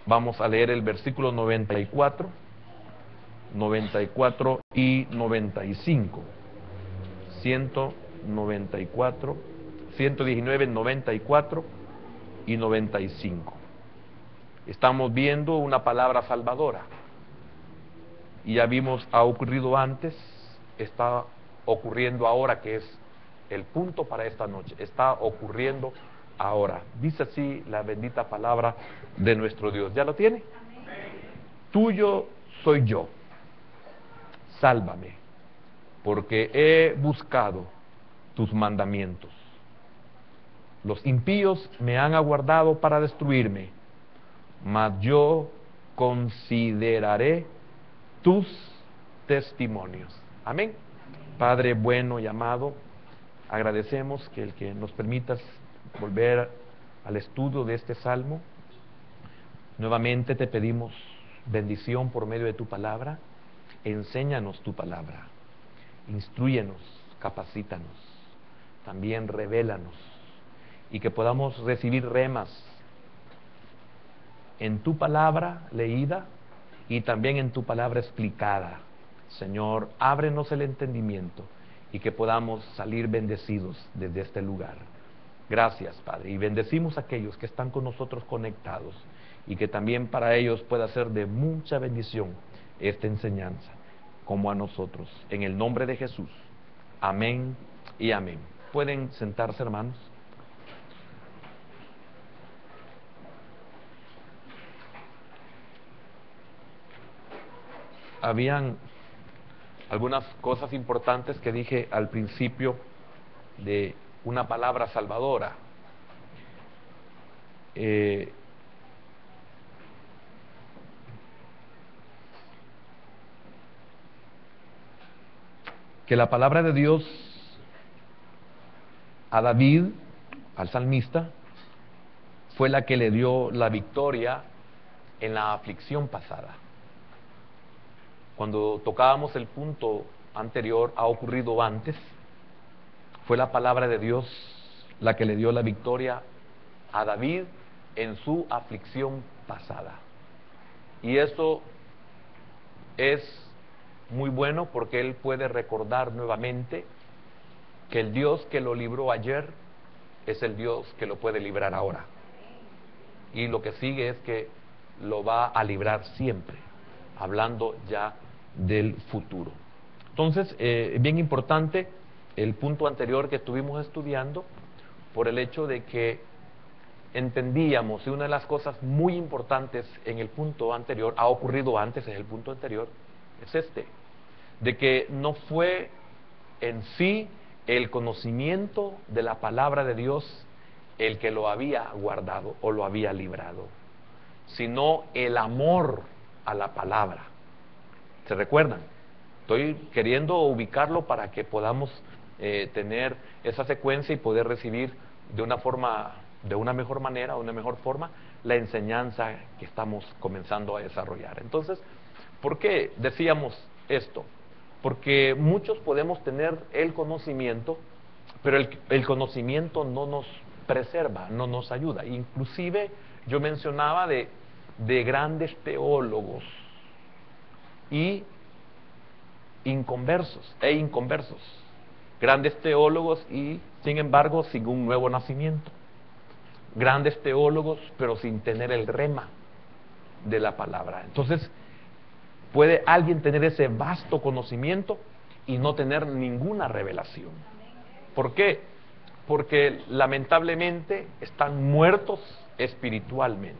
Vamos a leer el versículo 94 y 95. 194, 119, 94 y 95. Estamos viendo una palabra salvadora. Y ya vimos, ha ocurrido antes, está ocurriendo ahora, que es el punto para esta noche. Está ocurriendo ahora. Dice así la bendita palabra de nuestro Dios. ¿Ya lo tiene? Tuyo soy yo. Sálvame, porque he buscado tus mandamientos. Los impíos me han aguardado para destruirme, mas yo consideraré tus testimonios. Amén. Padre bueno y amado, agradecemos que el que nos permitas volver al estudio de este salmo. Nuevamente te pedimos bendición por medio de tu palabra. Enséñanos tu palabra, instrúyenos, capacítanos, también revélanos, y que podamos recibir remas en tu palabra leída y también en tu palabra explicada. Señor, ábrenos el entendimiento y que podamos salir bendecidos desde este lugar. Gracias, Padre, y bendecimos a aquellos que están con nosotros conectados, y que también para ellos pueda ser de mucha bendición esta enseñanza, como a nosotros. En el nombre de Jesús. Amén y amén. ¿Pueden sentarse, hermanos? Habían algunas cosas importantes que dije al principio de una palabra salvadora. Que la palabra de Dios a David, al salmista, fue la que le dio la victoria en la aflicción pasada. Cuando tocábamos el punto anterior, ha ocurrido antes, fue la palabra de Dios la que le dio la victoria a David en su aflicción pasada. Y eso es muy bueno porque él puede recordar nuevamente que el Dios que lo libró ayer es el Dios que lo puede librar ahora. Y lo que sigue es que lo va a librar siempre, hablando ya del futuro. Entonces, bien importante el punto anterior que estuvimos estudiando, por el hecho de que entendíamos, y una de las cosas muy importantes en el punto anterior, ha ocurrido antes en el punto anterior, es de que no fue en sí el conocimiento de la palabra de Dios el que lo había guardado o lo había librado, sino el amor a la palabra. ¿Se recuerdan? Estoy queriendo ubicarlo para que podamos tener esa secuencia y poder recibir de una forma, de una mejor manera, de una mejor forma, la enseñanza que estamos comenzando a desarrollar. Entonces, ¿por qué decíamos esto? Porque muchos podemos tener el conocimiento, pero el conocimiento no nos preserva, no nos ayuda. Inclusive yo mencionaba de grandes teólogos y inconversos, grandes teólogos y sin embargo sin un nuevo nacimiento, grandes teólogos pero sin tener el rema de la palabra. Entonces puede alguien tener ese vasto conocimiento y no tener ninguna revelación. ¿Por qué? Porque lamentablemente están muertos espiritualmente.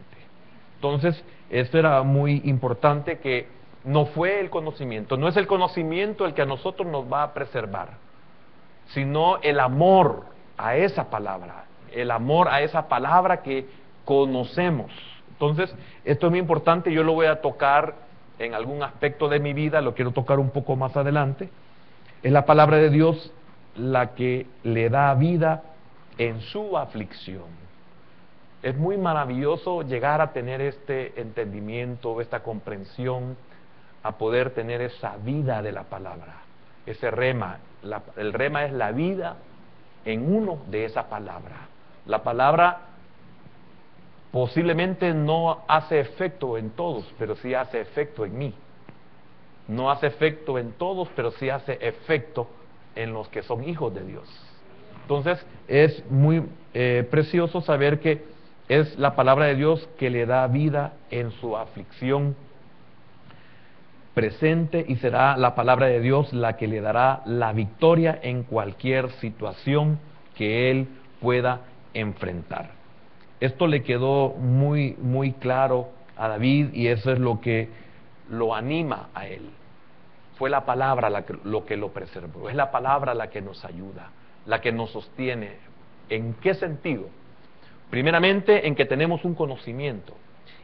Entonces, esto era muy importante, que no fue el conocimiento, no es el conocimiento el que a nosotros nos va a preservar, sino el amor a esa palabra, el amor a esa palabra que conocemos. Entonces, esto es muy importante, yo lo voy a tocar en algún aspecto de mi vida, lo quiero tocar un poco más adelante. Es la palabra de Dios la que le da vida en su aflicción. Es muy maravilloso llegar a tener este entendimiento, esta comprensión, a poder tener esa vida de la palabra, ese rema. El rema es la vida en uno de esa palabra. La palabra posiblemente no hace efecto en todos, pero sí hace efecto en mí. No hace efecto en todos, pero sí hace efecto en los que son hijos de Dios. Entonces es muy precioso saber que es la palabra de Dios que le da vida en su aflicción presente, y será la palabra de Dios la que le dará la victoria en cualquier situación que él pueda enfrentar. Esto le quedó muy claro a David, y eso es lo que lo anima a él. Fue la palabra lo que lo preservó, es la palabra la que nos ayuda, la que nos sostiene. ¿En qué sentido? Primeramente, en que tenemos un conocimiento,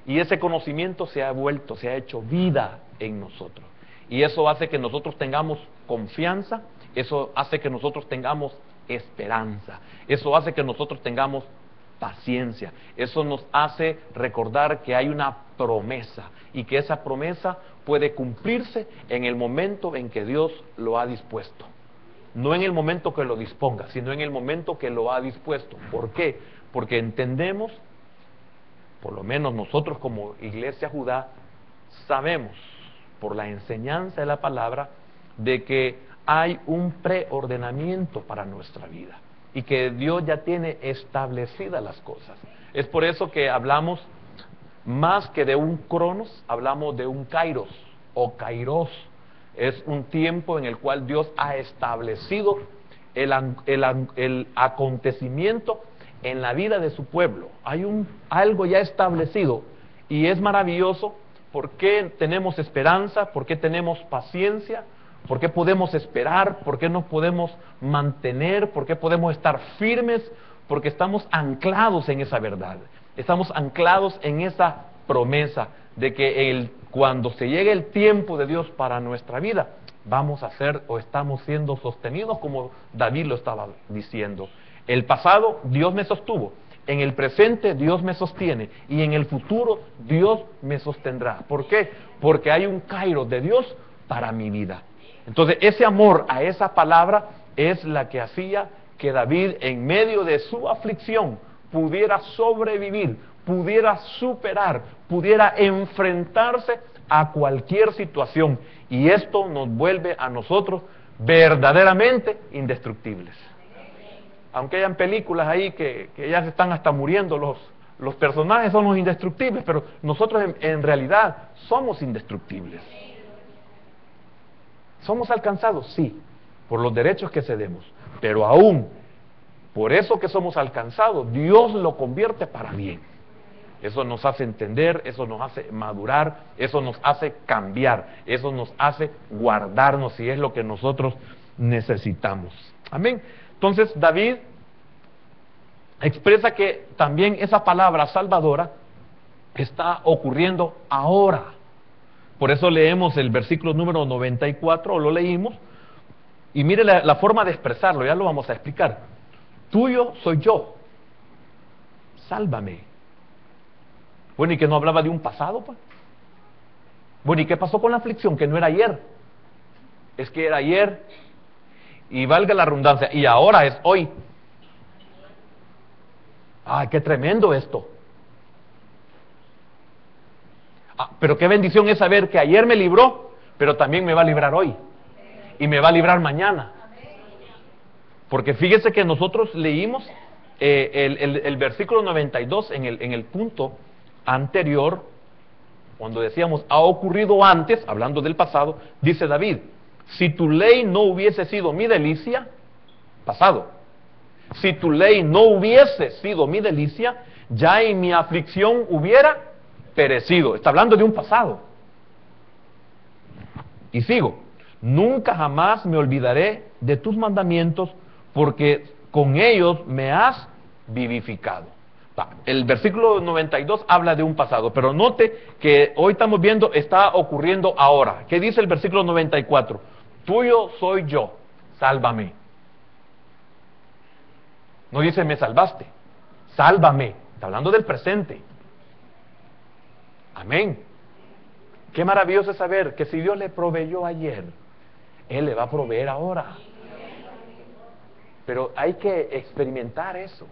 y ese conocimiento se ha hecho vida en nosotros, y eso hace que nosotros tengamos confianza, eso hace que nosotros tengamos esperanza, eso hace que nosotros tengamos paciencia, eso nos hace recordar que hay una promesa, y que esa promesa puede cumplirse en el momento en que Dios lo ha dispuesto. No en el momento que lo disponga, sino en el momento que lo ha dispuesto. ¿Por qué? Porque entendemos, por lo menos nosotros como Iglesia Judá, sabemos por la enseñanza de la palabra de que hay un preordenamiento para nuestra vida y que Dios ya tiene establecidas las cosas. Es por eso que hablamos más que de un cronos, hablamos de un kairos o kairos. Es un tiempo en el cual Dios ha establecido el acontecimiento en la vida de su pueblo. Hay algo ya establecido, y es maravilloso. ¿Por qué tenemos esperanza? ¿Por qué tenemos paciencia? ¿Por qué podemos esperar? ¿Por qué nos podemos mantener? ¿Por qué podemos estar firmes? Porque estamos anclados en esa verdad. Estamos anclados en esa promesa de que cuando se llegue el tiempo de Dios para nuestra vida, vamos a ser o estamos siendo sostenidos, como David lo estaba diciendo. El pasado Dios me sostuvo, en el presente Dios me sostiene, y en el futuro Dios me sostendrá. ¿Por qué? Porque hay un kairos de Dios para mi vida. Entonces ese amor a esa palabra es la que hacía que David, en medio de su aflicción, pudiera sobrevivir, pudiera superar, pudiera enfrentarse a cualquier situación, y esto nos vuelve a nosotros verdaderamente indestructibles. Aunque hayan películas ahí que ya se están hasta muriendo, los personajes son los indestructibles, pero nosotros en realidad somos indestructibles. ¿Somos alcanzados? Sí, por los derechos que cedemos, pero aún por eso que somos alcanzados, Dios lo convierte para bien. Eso nos hace entender, eso nos hace madurar, eso nos hace cambiar, eso nos hace guardarnos, y es lo que nosotros necesitamos. Amén. Entonces David expresa que también esa palabra salvadora está ocurriendo ahora. Por eso leemos el versículo número 94, o lo leímos, y mire la forma de expresarlo, ya lo vamos a explicar. Tuyo soy yo, sálvame. Bueno, ¿y que no hablaba de un pasado, pues? Bueno, ¿y qué pasó con la aflicción? Que no era ayer. Es que era ayer, y valga la redundancia, y ahora es hoy. ¡Ay, qué tremendo esto! Pero qué bendición es saber que ayer me libró, pero también me va a librar hoy, y me va a librar mañana. Porque fíjese que nosotros leímos el versículo 92 en el punto anterior, cuando decíamos ha ocurrido antes, hablando del pasado. Dice David: si tu ley no hubiese sido mi delicia, pasado, si tu ley no hubiese sido mi delicia, ya en mi aflicción hubiera perecido. Está hablando de un pasado. Y sigo: nunca jamás me olvidaré de tus mandamientos, porque con ellos me has vivificado. El versículo 92 habla de un pasado, pero note que hoy estamos viendo, está ocurriendo ahora. ¿Qué dice el versículo 94? Tuyo soy yo, sálvame. No dice me salvaste, sálvame. Está hablando del presente. Amén. Qué maravilloso es saber que si Dios le proveyó ayer, Él le va a proveer ahora. Pero hay que experimentar eso.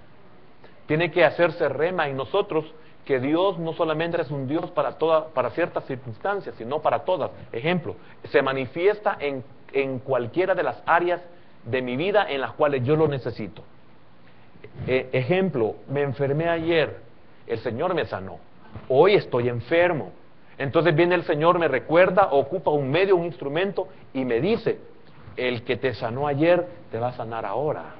tiene que hacerse rema en nosotros que Dios no solamente es un Dios para ciertas circunstancias, sino para todas. Ejemplo, se manifiesta en cualquiera de las áreas de mi vida en las cuales yo lo necesito. Ejemplo, me enfermé ayer, el Señor me sanó. Hoy estoy enfermo. Entonces viene el Señor, me recuerda, ocupa un medio, un instrumento y me dice, el que te sanó ayer te va a sanar ahora.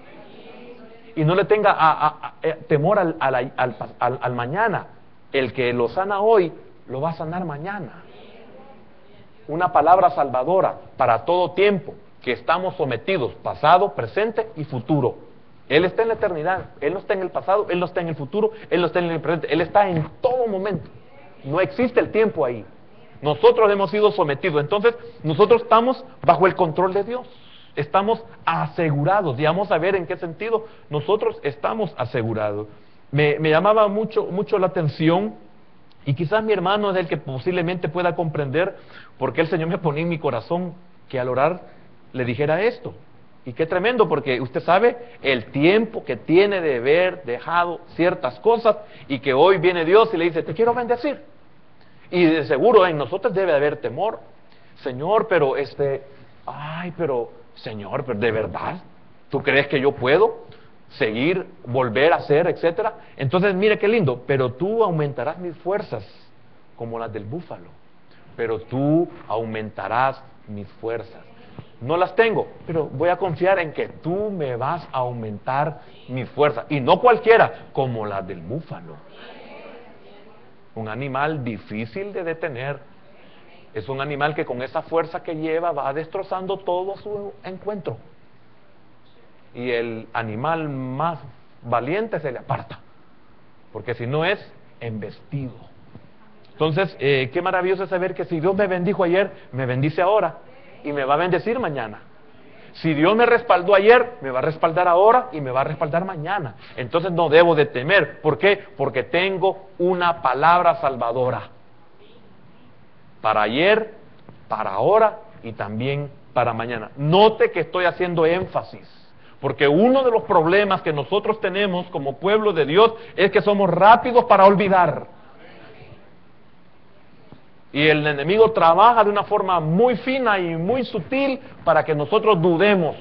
Y no le tenga temor al mañana. El que lo sana hoy, lo va a sanar mañana. Una palabra salvadora para todo tiempo, que estamos sometidos, pasado, presente y futuro. Él está en la eternidad, Él no está en el pasado, Él no está en el futuro, Él no está en el presente, Él está en todo momento. No existe el tiempo ahí. Nosotros hemos sido sometidos, entonces nosotros estamos bajo el control de Dios. Estamos asegurados, y vamos a ver en qué sentido nosotros estamos asegurados. Me llamaba mucho la atención, y quizás mi hermano es el que posiblemente pueda comprender por qué el Señor me ponía en mi corazón que al orar le dijera esto. Y qué tremendo, porque usted sabe el tiempo que tiene de haber dejado ciertas cosas, y que hoy viene Dios y le dice, te quiero bendecir. Y de seguro en nosotros debe haber temor. Señor, pero Señor, pero ¿de verdad? ¿Tú crees que yo puedo seguir, volver a hacer, etcétera? Entonces, mire qué lindo, pero tú aumentarás mis fuerzas como las del búfalo. Pero tú aumentarás mis fuerzas. No las tengo, pero voy a confiar en que tú me vas a aumentar mis fuerzas. Y no cualquiera, como las del búfalo. Un animal difícil de detener. Es un animal que con esa fuerza que lleva va destrozando todo su encuentro. Y el animal más valiente se le aparta, porque si no es embestido. Entonces, qué maravilloso es saber que si Dios me bendijo ayer, me bendice ahora y me va a bendecir mañana. Si Dios me respaldó ayer, me va a respaldar ahora y me va a respaldar mañana. Entonces no debo de temer. ¿Por qué? Porque tengo una palabra salvadora. Para ayer, para ahora y también para mañana. Note que estoy haciendo énfasis, porque uno de los problemas que nosotros tenemos como pueblo de Dios es que somos rápidos para olvidar. Y el enemigo trabaja de una forma muy fina y muy sutil para que nosotros dudemos.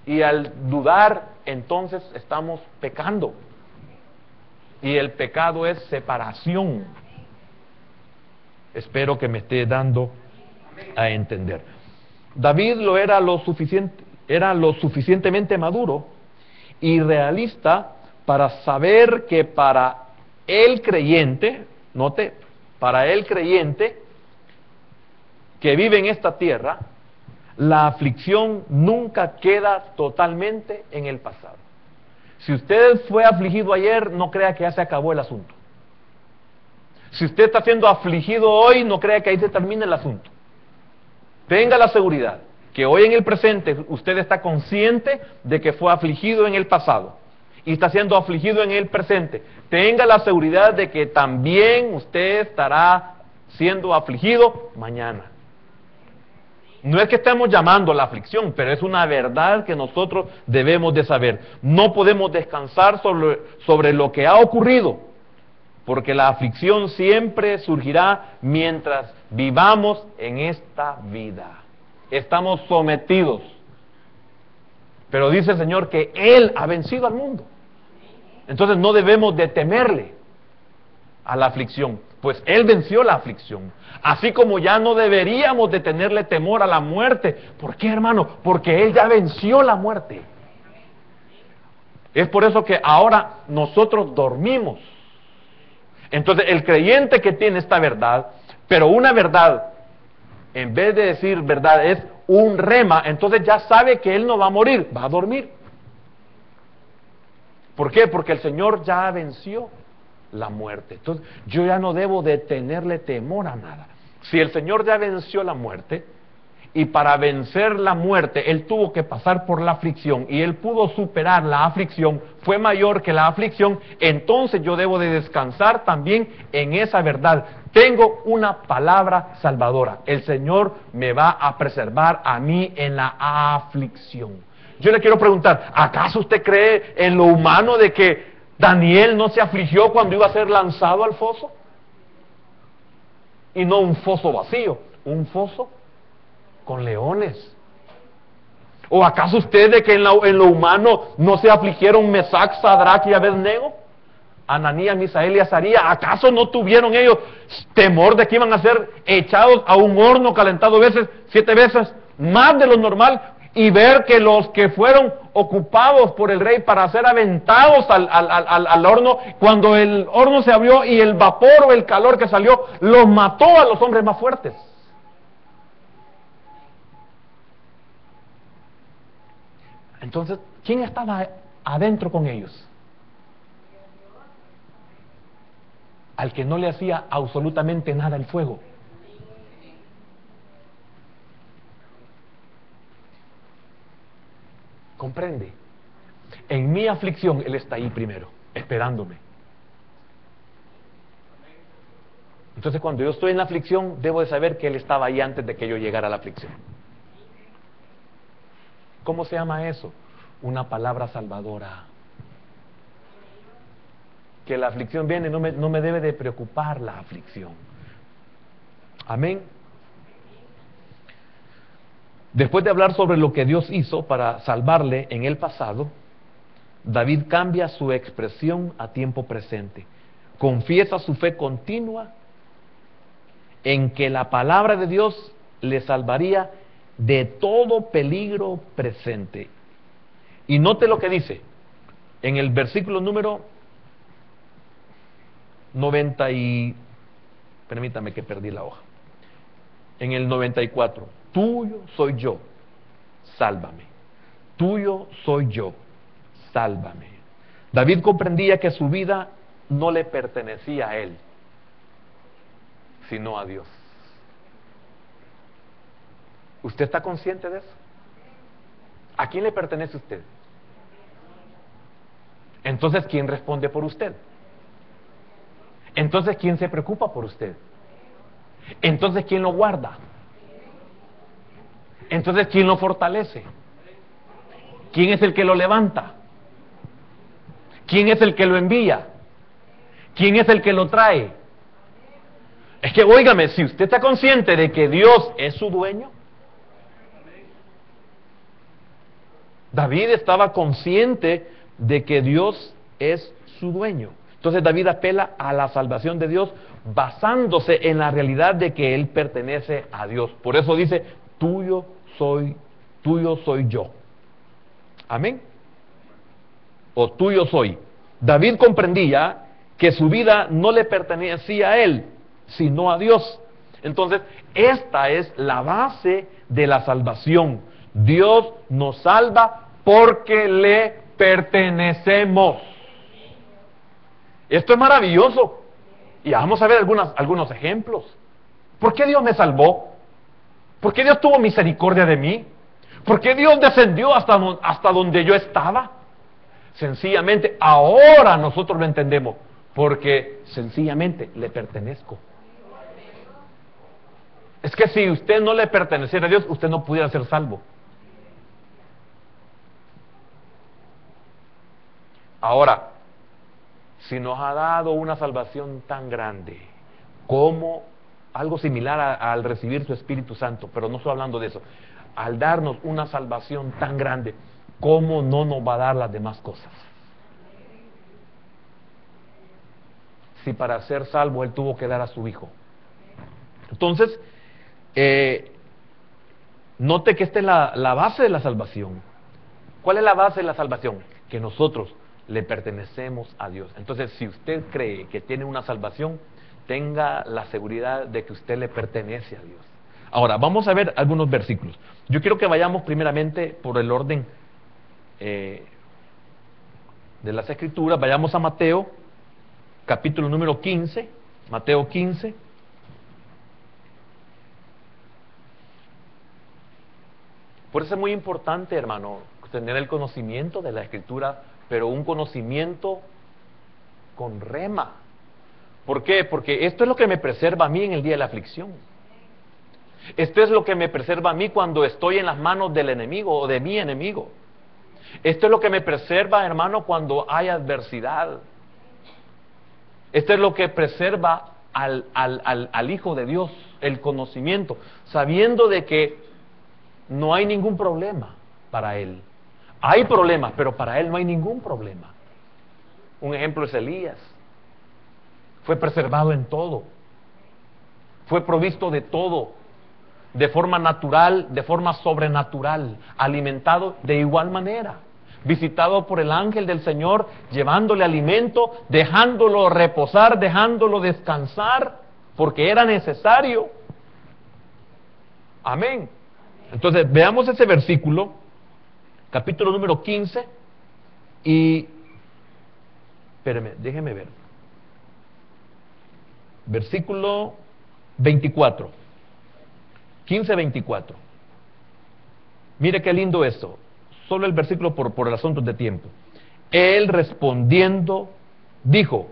Y al dudar, entonces estamos pecando. Y el pecado es separación. Espero que me esté dando a entender. David era lo suficientemente maduro y realista para saber que para el creyente, note, para el creyente que vive en esta tierra, la aflicción nunca queda totalmente en el pasado. Si usted fue afligido ayer, no crea que ya se acabó el asunto. Si usted está siendo afligido hoy, no crea que ahí se termina el asunto. Tenga la seguridad que hoy en el presente usted está consciente de que fue afligido en el pasado y está siendo afligido en el presente. Tenga la seguridad de que también usted estará siendo afligido mañana. No es que estemos llamando a la aflicción, pero es una verdad que nosotros debemos de saber. No podemos descansar sobre lo que ha ocurrido, porque la aflicción siempre surgirá mientras vivamos en esta vida. Estamos sometidos. Pero dice el Señor que Él ha vencido al mundo. Entonces no debemos de temerle a la aflicción, pues Él venció la aflicción. Así como ya no deberíamos de tenerle temor a la muerte. ¿Por qué, hermano? Porque Él ya venció la muerte. Es por eso que ahora nosotros dormimos. Entonces el creyente que tiene esta verdad, pero una verdad, en vez de decir verdad, es un rema, entonces ya sabe que él no va a morir, va a dormir. ¿Por qué? Porque el Señor ya venció la muerte. Entonces yo ya no debo de tenerle temor a nada. Si el Señor ya venció la muerte, y para vencer la muerte Él tuvo que pasar por la aflicción, y Él pudo superar la aflicción, fue mayor que la aflicción, entonces yo debo de descansar también en esa verdad. Tengo una palabra salvadora. El Señor me va a preservar a mí en la aflicción. yo le quiero preguntar, ¿acaso usted cree en lo humano de que Daniel no se afligió cuando iba a ser lanzado al foso? Y no un foso vacío, un foso con leones. ¿O acaso usted de que en lo humano no se afligieron Mesac, Sadrach y Abednego? Ananías, Misael y Azarías, ¿acaso no tuvieron ellos temor de que iban a ser echados a un horno calentado 7 veces más de lo normal? Y ver que los que fueron ocupados por el rey para ser aventados al horno, cuando el horno se abrió y el vapor o el calor que salió, los mató a los hombres más fuertes. Entonces, ¿quién estaba adentro con ellos? Al que no le hacía absolutamente nada el fuego. ¿Comprende? En mi aflicción, Él está ahí primero, esperándome. Entonces, cuando yo estoy en la aflicción, debo de saber que Él estaba ahí antes de que yo llegara a la aflicción. ¿Cómo se llama eso? Una palabra salvadora. Que la aflicción viene, no me debe de preocupar la aflicción. Amén. Después de hablar sobre lo que Dios hizo para salvarle en el pasado, David cambia su expresión a tiempo presente. Confiesa su fe continua en que la palabra de Dios le salvaría de todo peligro presente. Y note lo que dice en el versículo número 90 y... Permítame que perdí la hoja. En el 94. Tuyo soy yo, sálvame. Tuyo soy yo, sálvame. David comprendía que su vida no le pertenecía a él, sino a Dios. ¿Usted está consciente de eso? ¿A quién le pertenece usted? Entonces, ¿quién responde por usted? Entonces, ¿quién se preocupa por usted? Entonces, ¿quién lo guarda? Entonces, ¿quién lo fortalece? ¿Quién es el que lo levanta? ¿Quién es el que lo envía? ¿Quién es el que lo trae? Es que, óigame, si usted está consciente de que Dios es su dueño, David estaba consciente de que Dios es su dueño. Entonces David apela a la salvación de Dios basándose en la realidad de que él pertenece a Dios. Por eso dice, tuyo soy yo. Amén. O tuyo soy. David comprendía que su vida no le pertenecía a él, sino a Dios. Entonces, esta es la base de la salvación. Dios nos salva porque le pertenecemos. Esto es maravilloso. Y vamos a ver algunos ejemplos. ¿Por qué Dios me salvó? ¿Por qué Dios tuvo misericordia de mí? ¿Por qué Dios descendió hasta donde yo estaba? Sencillamente, ahora nosotros lo entendemos. Porque sencillamente le pertenezco. Es que si usted no le perteneciera a Dios, usted no pudiera ser salvo. Ahora, si nos ha dado una salvación tan grande, como algo similar al recibir su Espíritu Santo, pero no estoy hablando de eso, al darnos una salvación tan grande, ¿cómo no nos va a dar las demás cosas? Si para ser salvo Él tuvo que dar a su Hijo. Entonces, note que esta es la base de la salvación. ¿Cuál es la base de la salvación? Que nosotros le pertenecemos a Dios. Entonces, si usted cree que tiene una salvación, tenga la seguridad de que usted le pertenece a Dios. Ahora, vamos a ver algunos versículos. Yo quiero que vayamos primeramente por el orden de las Escrituras. Vayamos a Mateo, capítulo número 15. Mateo 15. Por eso es muy importante, hermano, tener el conocimiento de la Escritura, pero un conocimiento con rema. ¿Por qué? Porque esto es lo que me preserva a mí en el día de la aflicción. Esto es lo que me preserva a mí cuando estoy en las manos del enemigo o de mi enemigo. Esto es lo que me preserva, hermano, cuando hay adversidad. Esto es lo que preserva al Hijo de Dios, el conocimiento, sabiendo de que no hay ningún problema para Él. Hay problemas, pero para Él no hay ningún problema. Un ejemplo es Elías. Fue preservado en todo. Fue provisto de todo. De forma natural, de forma sobrenatural. Alimentado de igual manera. Visitado por el ángel del Señor, llevándole alimento, dejándolo reposar, dejándolo descansar, porque era necesario. Amén. Entonces, veamos ese versículo, capítulo número 15, y, espérame, déjeme ver, versículo 24, 15-24. Mire qué lindo esto. Solo el versículo por el asunto de tiempo. Él respondiendo dijo: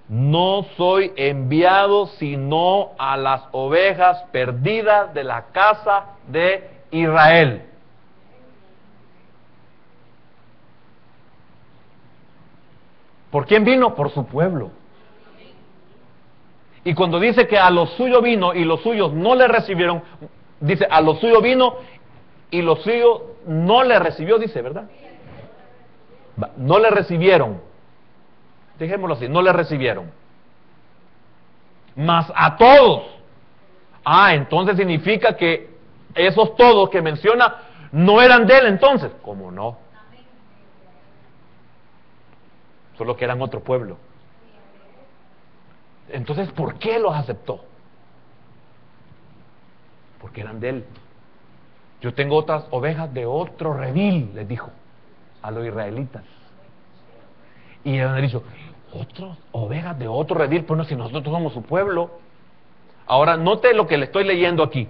no soy enviado sino a las ovejas perdidas de la casa de Israel. ¿Por quién vino? Por su pueblo. Y cuando dice que a los suyos vino y los suyos no le recibieron, dice a los suyos vino y los suyos no le recibió, dice, ¿verdad? No le recibieron. Dejémoslo así, no le recibieron. Mas a todos. Entonces significa que esos todos que menciona no eran de él entonces. ¿Cómo no? Solo que eran otro pueblo. Entonces, ¿por qué los aceptó? Porque eran de él. Yo tengo otras ovejas de otro redil, les dijo a los israelitas. Y ellos han dicho, ¿otras ovejas de otro redil? Pues no, si nosotros somos su pueblo. Ahora, note lo que le estoy leyendo aquí,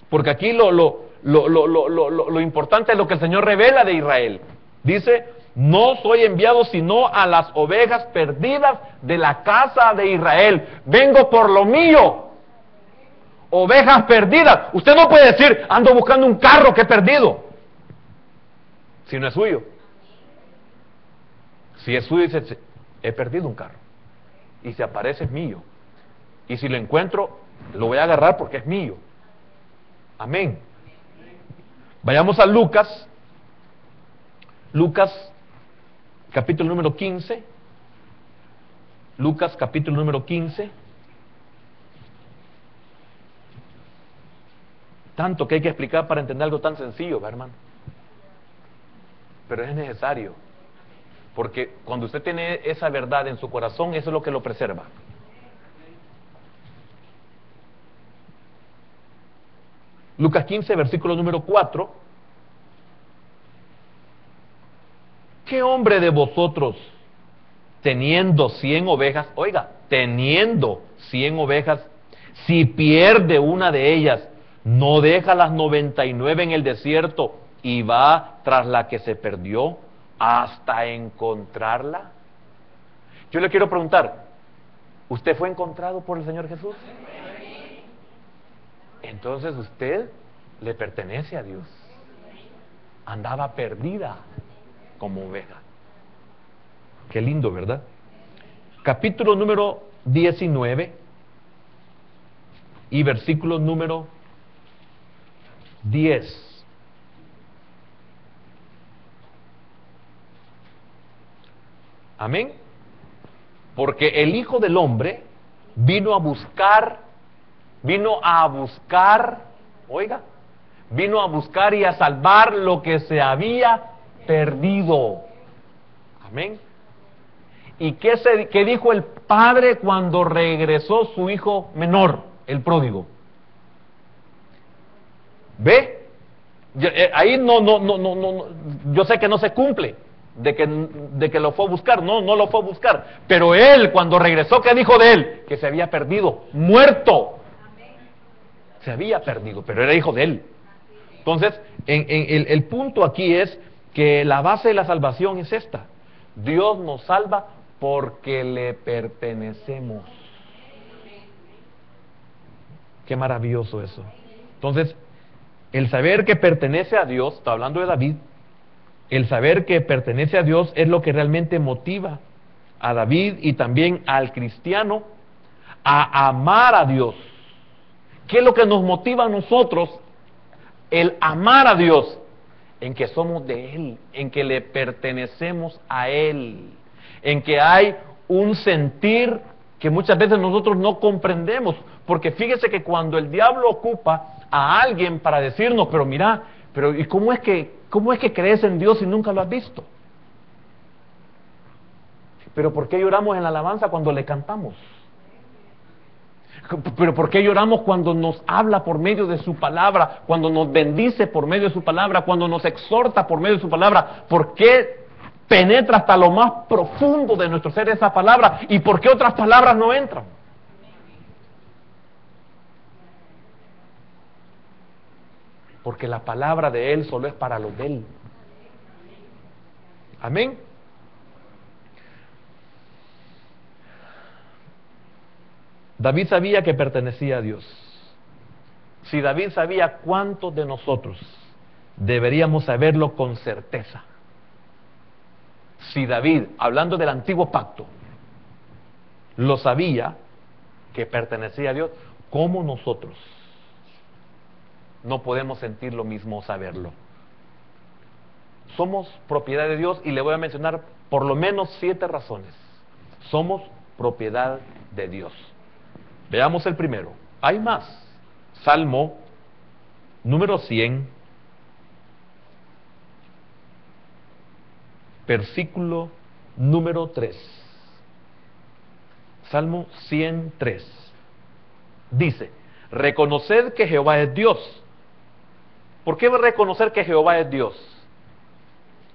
porque aquí lo importante es lo que el Señor revela de Israel. Dice, no soy enviado sino a las ovejas perdidas de la casa de Israel. Vengo por lo mío. Ovejas perdidas. Usted no puede decir, ando buscando un carro que he perdido, si no es suyo. Si es suyo, dice, he perdido un carro. Y si aparece, es mío. Y si lo encuentro, lo voy a agarrar porque es mío. Amén. Vayamos a Lucas. Lucas, capítulo número 15. Lucas, capítulo número 15. Tanto que hay que explicar para entender algo tan sencillo, ¿verdad, hermano? Pero es necesario. Porque cuando usted tiene esa verdad en su corazón, eso es lo que lo preserva. Lucas 15, versículo número 4. ¿Qué hombre de vosotros, teniendo 100 ovejas, oiga, teniendo 100 ovejas, si pierde una de ellas, no deja las 99 en el desierto y va tras la que se perdió hasta encontrarla? Yo le quiero preguntar, ¿usted fue encontrado por el Señor Jesús? Entonces usted le pertenece a Dios. Andaba perdida como oveja. Qué lindo, ¿verdad? Capítulo número 19 y versículo número 10. Amén. Porque el Hijo del Hombre vino a buscar, oiga, vino a buscar y a salvar lo que se había perdido. Amén. ¿Y qué dijo el padre cuando regresó su hijo menor, el pródigo? ¿Ve? Ahí no, yo sé que no se cumple de que lo fue a buscar, no lo fue a buscar, pero él cuando regresó, ¿qué dijo de él? Que se había perdido, muerto. Se había perdido, pero era hijo de él. Entonces, el punto aquí es que la base de la salvación es esta: Dios nos salva porque le pertenecemos. Qué maravilloso eso. Entonces, el saber que pertenece a Dios, está hablando de David, El saber que pertenece a Dios es lo que realmente motiva a David y también al cristiano a amar a Dios. ¿Qué es lo que nos motiva a nosotros? El amar a Dios, en que somos de Él, en que le pertenecemos a Él, en que hay un sentir que muchas veces nosotros no comprendemos, porque fíjese que cuando el diablo ocupa a alguien para decirnos, pero mira, pero ¿y cómo es que crees en Dios si nunca lo has visto? Pero ¿por qué lloramos en la alabanza cuando le cantamos? Pero ¿por qué lloramos cuando nos habla por medio de su palabra, cuando nos bendice por medio de su palabra, cuando nos exhorta por medio de su palabra? ¿Por qué penetra hasta lo más profundo de nuestro ser esa palabra? ¿Y por qué otras palabras no entran? Porque la palabra de Él solo es para los de Él. Amén. David sabía que pertenecía a Dios. Si David sabía, ¿cuántos de nosotros deberíamos saberlo con certeza? Si David, hablando del antiguo pacto, lo sabía que pertenecía a Dios, ¿cómo nosotros no podemos sentir lo mismo o saberlo? Somos propiedad de Dios y le voy a mencionar por lo menos 7 razones. Somos propiedad de Dios. Veamos el primero. Hay más. Salmo número 100, versículo número 3. Salmo 103. Dice, reconoced que Jehová es Dios. ¿Por qué reconocer que Jehová es Dios?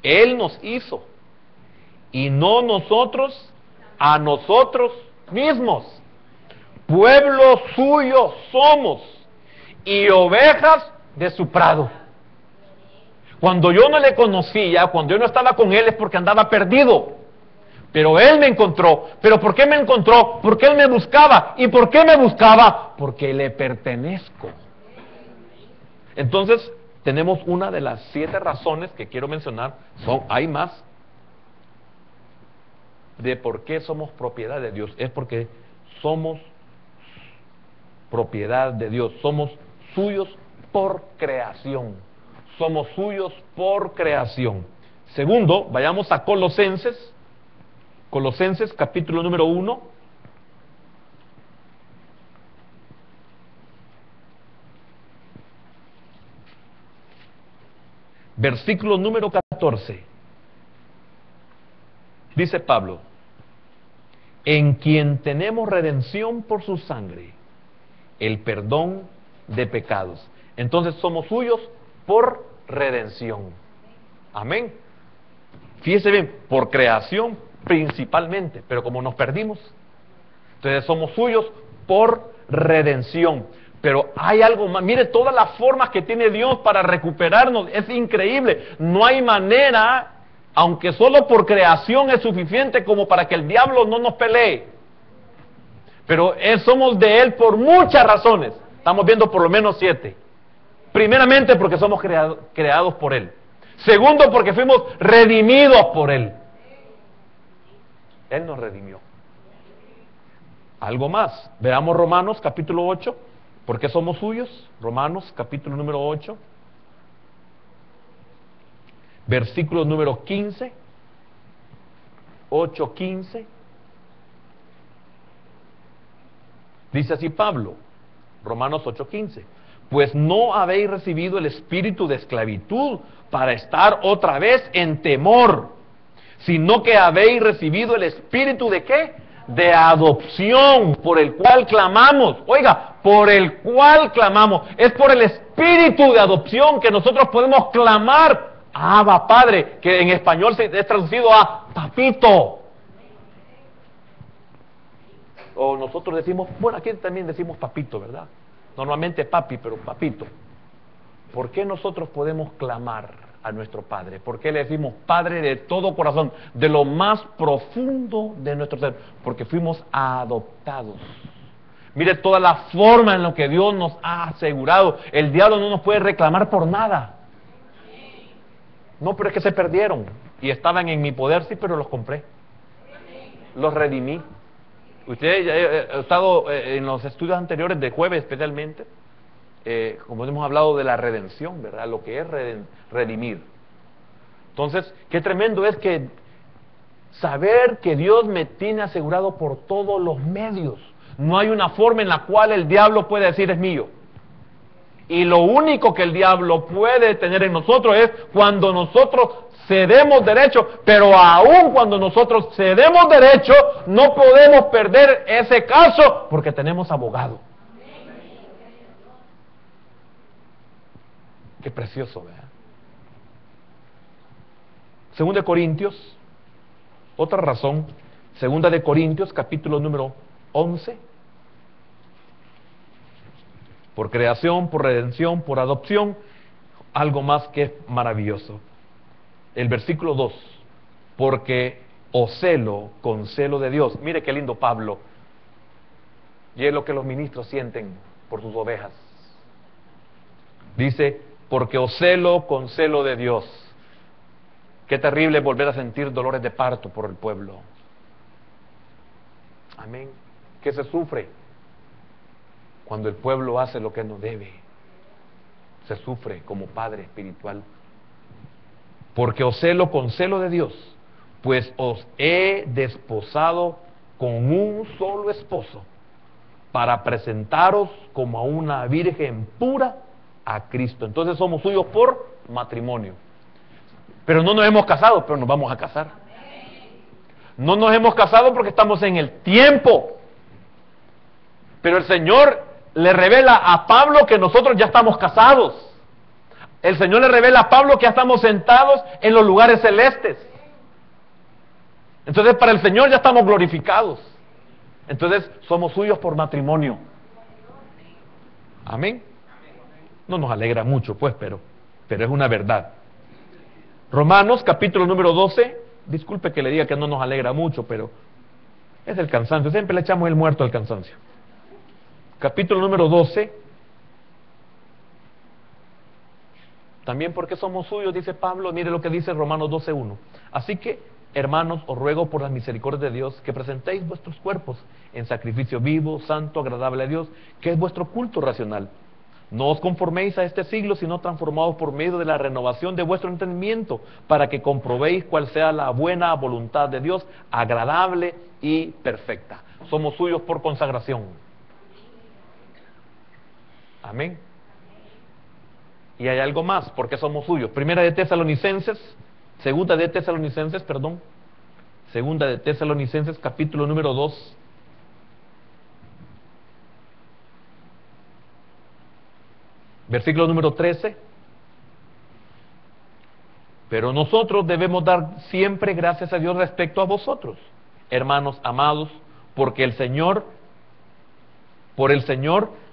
Él nos hizo y no nosotros a nosotros mismos. Pueblo suyo somos y ovejas de su prado. Cuando yo no le conocía, cuando yo no estaba con Él, es porque andaba perdido. Pero Él me encontró. ¿Pero por qué me encontró? Porque Él me buscaba. ¿Y por qué me buscaba? Porque le pertenezco. Entonces, tenemos una de las 7 razones que quiero mencionar. Hay más. De por qué somos propiedad de Dios. Es porque somos propiedad de Dios. Somos suyos por creación. Somos suyos por creación. Segundo, vayamos a Colosenses. Colosenses capítulo número 1. Versículo número 14. Dice Pablo, en quien tenemos redención por su sangre, el perdón de pecados. Entonces somos suyos por redención. Amén. Fíjese bien, por creación principalmente, pero como nos perdimos, entonces somos suyos por redención. Pero hay algo más. Mire todas las formas que tiene Dios para recuperarnos. Es increíble. No hay manera, aunque solo por creación es suficiente como para que el diablo no nos pelee. Pero somos de Él por muchas razones. Estamos viendo por lo menos 7. Primeramente porque somos creados por Él. Segundo porque fuimos redimidos por Él. Él nos redimió. Algo más. Veamos Romanos capítulo 8. ¿Por qué somos suyos? Romanos capítulo número 8. Versículo número 15. 8:15. Dice así Pablo, Romanos 8:15, pues no habéis recibido el espíritu de esclavitud para estar otra vez en temor, sino que habéis recibido el espíritu de ¿qué? De adopción, por el cual clamamos. Oiga, por el cual clamamos. Es por el espíritu de adopción que nosotros podemos clamar, Abba Padre, que en español es traducido a papito. O nosotros decimos, bueno, aquí también decimos papito, ¿verdad? Normalmente papi, pero papito. ¿Por qué nosotros podemos clamar a nuestro Padre? ¿Por qué le decimos Padre de todo corazón, de lo más profundo de nuestro ser? Porque fuimos adoptados. Mire toda la forma en la que Dios nos ha asegurado. El diablo no nos puede reclamar por nada. No, pero es que se perdieron y estaban en mi poder, sí, pero los compré. Los redimí. Usted ya ha estado en los estudios anteriores de jueves especialmente, como hemos hablado de la redención, ¿verdad? Lo que es redimir. Entonces, qué tremendo es que saber que Dios me tiene asegurado por todos los medios. No hay una forma en la cual el diablo puede decir es mío. Y lo único que el diablo puede tener en nosotros es cuando nosotros cedemos derecho, pero aún cuando nosotros cedemos derecho, no podemos perder ese caso porque tenemos abogado. Qué precioso, ¿verdad? Segunda de Corintios, otra razón, Segunda de Corintios, capítulo número 11. Por creación, por redención, por adopción, algo más que es maravilloso. El versículo 2, porque os celo con celo de Dios. Mire qué lindo Pablo. Y es lo que los ministros sienten por sus ovejas. Dice, porque os celo con celo de Dios. Qué terrible volver a sentir dolores de parto por el pueblo. Amén. ¿Qué se sufre? Cuando el pueblo hace lo que no debe. Se sufre como padre espiritual. Porque os celo con celo de Dios, pues os he desposado con un solo esposo, para presentaros como a una virgen pura a Cristo. Entonces somos suyos por matrimonio. Pero no nos hemos casado, pero nos vamos a casar. No nos hemos casado porque estamos en el tiempo. Pero el Señor le revela a Pablo que nosotros ya estamos casados. El Señor le revela a Pablo que ya estamos sentados en los lugares celestes. Entonces para el Señor ya estamos glorificados. Entonces somos suyos por matrimonio. Amén. No nos alegra mucho, pues, pero es una verdad. Romanos, capítulo número 12. Disculpe que le diga que no nos alegra mucho, pero es el cansancio. Siempre le echamos el muerto al cansancio. Capítulo número 12. También porque somos suyos, dice Pablo. Mire lo que dice Romanos 12:1. Así que, hermanos, os ruego por las misericordias de Dios que presentéis vuestros cuerpos en sacrificio vivo, santo, agradable a Dios, que es vuestro culto racional. No os conforméis a este siglo, sino transformaos por medio de la renovación de vuestro entendimiento, para que comprobéis cuál sea la buena voluntad de Dios, agradable y perfecta. Somos suyos por consagración. Amén. Y hay algo más, porque somos suyos. Segunda de Tesalonicenses, capítulo número 2. Versículo número 13. Pero nosotros debemos dar siempre gracias a Dios respecto a vosotros, hermanos amados, por el Señor,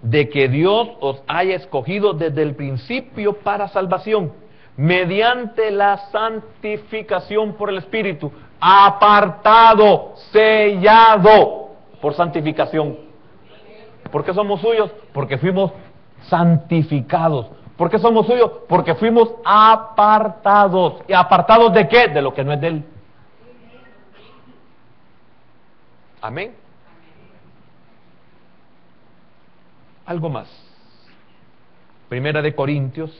de que Dios os haya escogido desde el principio para salvación, mediante la santificación por el Espíritu, apartado, sellado por santificación. ¿Por qué somos suyos? Porque fuimos santificados. ¿Por qué somos suyos? Porque fuimos apartados. ¿Y apartados de qué? De lo que no es de Él. Amén. Algo más. Primera de Corintios,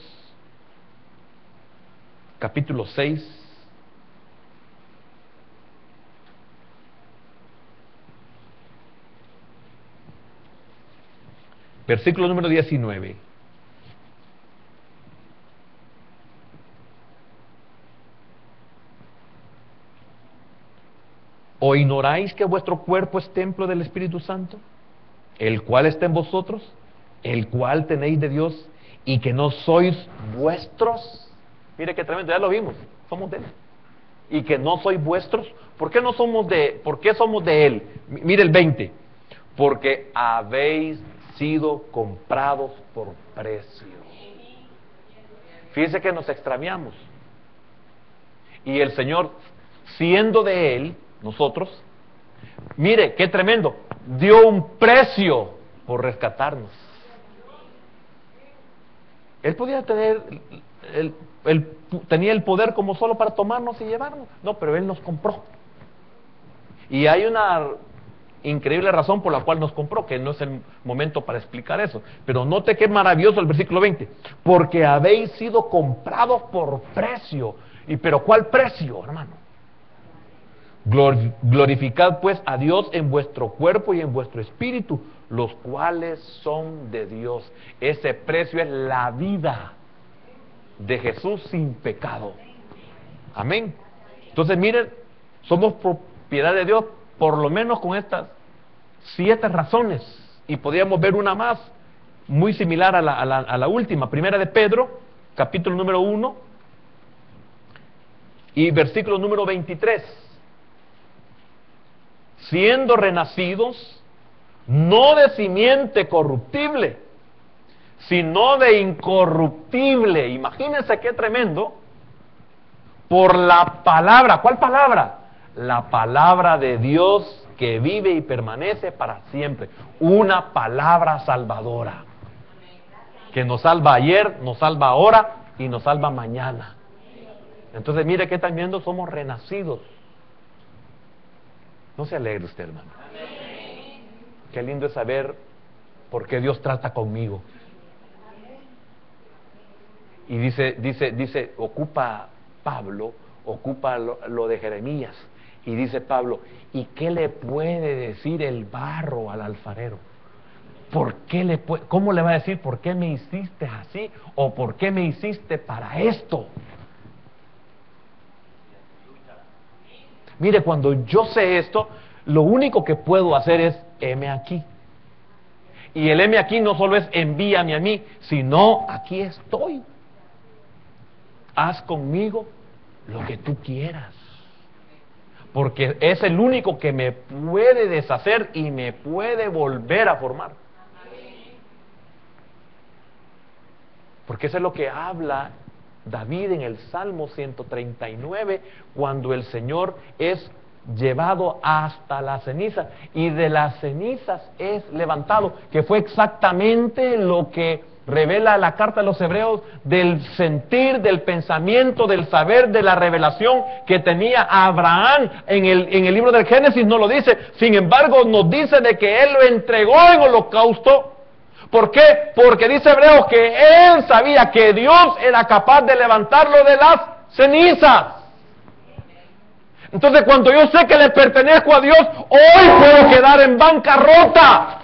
capítulo 6. Versículo número 19. ¿O ignoráis que vuestro cuerpo es templo del Espíritu Santo, el cual está en vosotros, el cual tenéis de Dios, y que no sois vuestros? Mire qué tremendo, ya lo vimos, somos de Él. Y que no sois vuestros. ¿Por qué somos de Él? Mire el 20. Porque habéis sido comprados por precio. Fíjense que nos extraviamos. Y el Señor, siendo de Él, nosotros, mire qué tremendo, dio un precio por rescatarnos. Él podía tener él tenía el poder como solo para tomarnos y llevarnos. No, pero Él nos compró. Y hay una increíble razón por la cual nos compró, que no es el momento para explicar eso. Pero note qué maravilloso el versículo 20. Porque habéis sido comprados por precio. ¿Pero cuál precio, hermano? Glorificad pues a Dios en vuestro cuerpo y en vuestro espíritu, los cuales son de Dios. Ese precio es la vida de Jesús sin pecado. Amén. Entonces miren, somos propiedad de Dios por lo menos con estas 7 razones, y podríamos ver una más muy similar a la última. Primera de Pedro, capítulo número 1 y versículo número 23. Siendo renacidos no de simiente corruptible, sino de incorruptible. Imagínense qué tremendo. Por la palabra. ¿Cuál palabra? La palabra de Dios que vive y permanece para siempre. Una palabra salvadora que nos salva ayer, nos salva ahora y nos salva mañana. Entonces mire qué tremendo, somos renacidos. ¿No se alegre usted, hermano? Qué lindo es saber por qué Dios trata conmigo. Y dice, ocupa Pablo, ocupa lo de Jeremías. Y dice Pablo, ¿y qué le puede decir el barro al alfarero? ¿Cómo le va a decir por qué me hiciste así? ¿O por qué me hiciste para esto? Mire, cuando yo sé esto, lo único que puedo hacer es heme aquí. Y el heme aquí no solo es envíame a mí, sino aquí estoy. Haz conmigo lo que tú quieras. Porque es el único que me puede deshacer y me puede volver a formar. Porque eso es lo que habla David en el Salmo 139, cuando el Señor es llevado hasta las cenizas y de las cenizas es levantado, que fue exactamente lo que revela la carta de los Hebreos del sentir, del pensamiento, del saber, de la revelación que tenía Abraham. En el libro del Génesis no lo dice, sin embargo nos dice de que él lo entregó en holocausto. ¿Por qué? Porque dice Hebreos que él sabía que Dios era capaz de levantarlo de las cenizas. Entonces cuando yo sé que le pertenezco a Dios, hoy puedo quedar en bancarrota.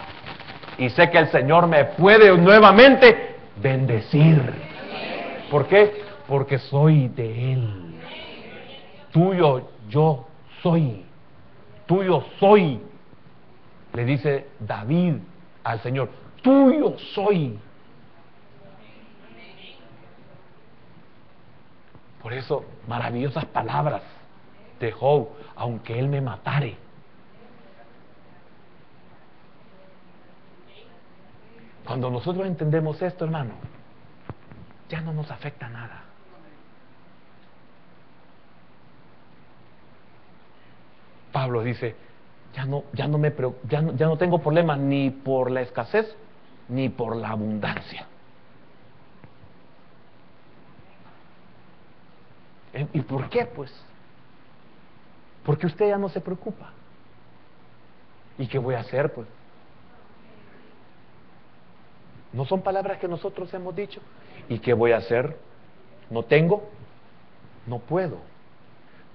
Y sé que el Señor me puede nuevamente bendecir. ¿Por qué? Porque soy de Él. Tuyo yo soy. Tuyo soy. Le dice David al Señor. Tuyo soy. Por eso, maravillosas palabras de Job, aunque Él me matare. Cuando nosotros entendemos esto, hermano, ya no nos afecta nada. Pablo dice, ya no tengo problemas ni por la escasez ni por la abundancia. ¿Y por qué, pues? Porque usted ya no se preocupa. ¿Y qué voy a hacer, pues? ¿No son palabras que nosotros hemos dicho? ¿Y qué voy a hacer? ¿No tengo? No puedo.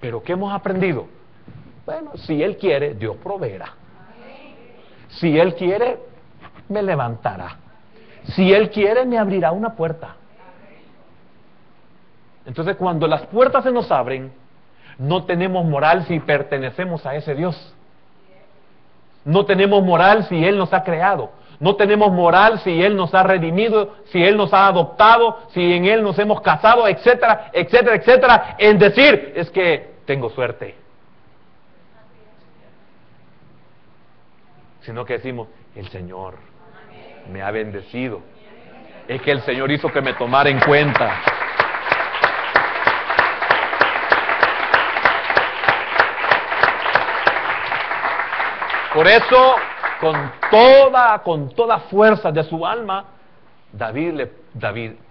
¿Pero qué hemos aprendido? Bueno, si Él quiere, Dios proveerá. Si Él quiere, me levantará. Si Él quiere, me abrirá una puerta. Entonces, cuando las puertas se nos abren, no tenemos moral si pertenecemos a ese Dios. No tenemos moral si Él nos ha creado. No tenemos moral si Él nos ha redimido, si Él nos ha adoptado, si en Él nos hemos casado, etcétera, etcétera, etcétera. En decir, es que tengo suerte. Sino que decimos, el Señor me ha bendecido. Es que el Señor hizo que me tomara en cuenta. Por eso, con toda fuerza de su alma,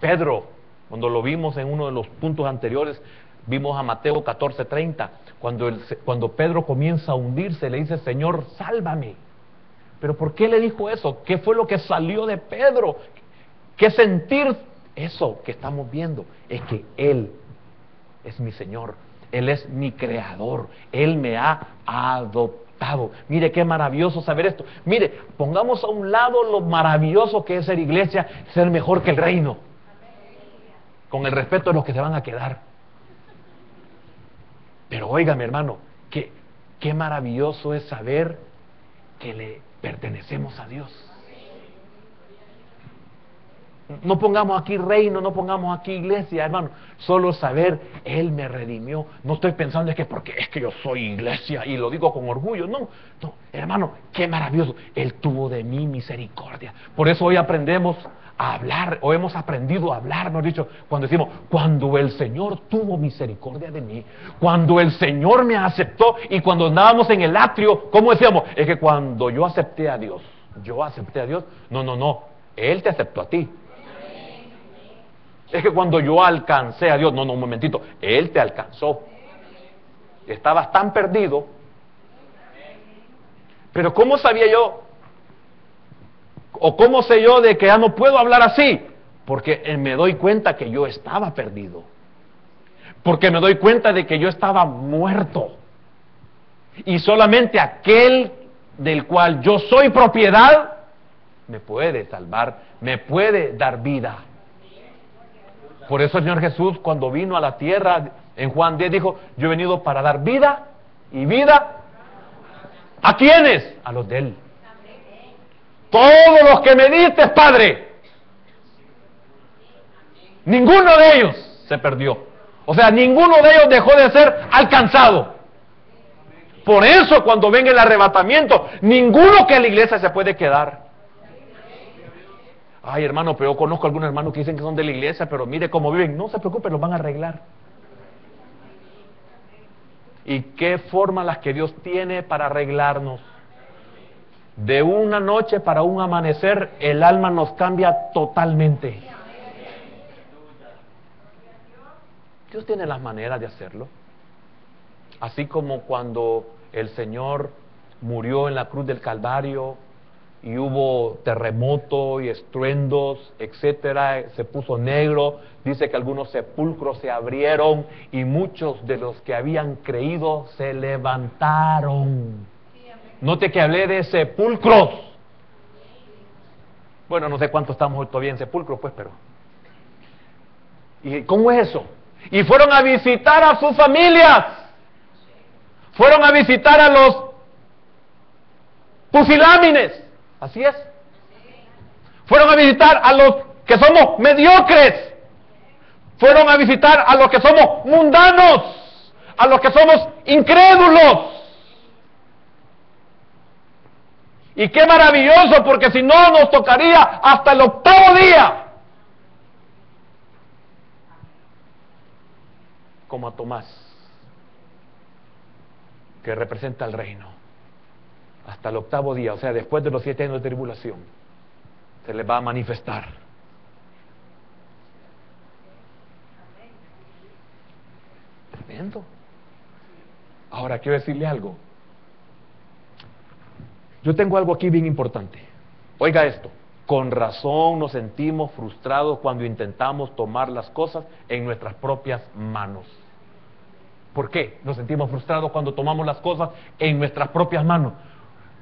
Pedro Cuando lo vimos en uno de los puntos anteriores, vimos a Mateo 14:30, cuando Pedro comienza a hundirse, le dice, Señor, sálvame. ¿Pero por qué le dijo eso? ¿Qué fue lo que salió de Pedro? ¿Qué sentir? Eso que estamos viendo es que Él es mi Señor, Él es mi Creador, Él me ha adoptado. Mire qué maravilloso saber esto. Mire, pongamos a un lado lo maravilloso que es ser iglesia, ser mejor que el reino, con el respeto de los que se van a quedar. Pero oiga, mi hermano, qué maravilloso es saber que le pertenecemos a Dios. No pongamos aquí reino, no pongamos aquí iglesia, hermano. Solo saber, Él me redimió. No estoy pensando porque es que yo soy iglesia y lo digo con orgullo. No, hermano, qué maravilloso. Él tuvo de mí misericordia. Por eso hoy aprendemos a hablar, o hemos aprendido a hablar, hemos dicho, cuando decimos, cuando el Señor tuvo misericordia de mí, cuando el Señor me aceptó, y cuando andábamos en el atrio, ¿cómo decíamos? Es que cuando yo acepté a Dios, no, Él te aceptó a ti. Es que cuando yo alcancé a Dios, no, un momentito, Él te alcanzó. Estabas tan perdido. Pero ¿cómo sabía yo? ¿O cómo sé yo de que ya no puedo hablar así? Porque me doy cuenta que yo estaba perdido. Porque me doy cuenta de que yo estaba muerto. Y solamente aquel del cual yo soy propiedad me puede salvar, me puede dar vida. Por eso el Señor Jesús, cuando vino a la tierra, en Juan 10 dijo, yo he venido para dar vida, y vida, ¿a quiénes? A los de Él. Todos los que me diste, Padre, ninguno de ellos se perdió. O sea, ninguno de ellos dejó de ser alcanzado. Por eso cuando venga el arrebatamiento, ninguno que en la iglesia se puede quedar. Ay, hermano, pero yo conozco algunos hermanos que dicen que son de la iglesia, pero mire cómo viven. No se preocupe, los van a arreglar. ¿Y qué forma las que Dios tiene para arreglarnos? De una noche para un amanecer, el alma nos cambia totalmente. Dios tiene las maneras de hacerlo. Así como cuando el Señor murió en la cruz del Calvario, y hubo terremoto y estruendos, etcétera, se puso negro, dice que algunos sepulcros se abrieron y muchos de los que habían creído se levantaron. Note que hablé de sepulcros. Bueno, no sé cuántos estamos todavía en sepulcros, pues, pero... ¿Y cómo es eso? Y fueron a visitar a sus familias. Fueron a visitar a los pusilámines. Así es. Fueron a visitar a los que somos mediocres. Fueron a visitar a los que somos mundanos, a los que somos incrédulos. Y qué maravilloso, porque si no nos tocaría hasta el 8º día. Como a Tomás, que representa el reino. Hasta el 8º día, o sea, después de los 7 años de tribulación, se les va a manifestar. Tremendo. Ahora quiero decirle algo. Yo tengo algo aquí bien importante. Oiga esto. Con razón nos sentimos frustrados cuando intentamos tomar las cosas en nuestras propias manos. ¿Por qué nos sentimos frustrados cuando tomamos las cosas en nuestras propias manos?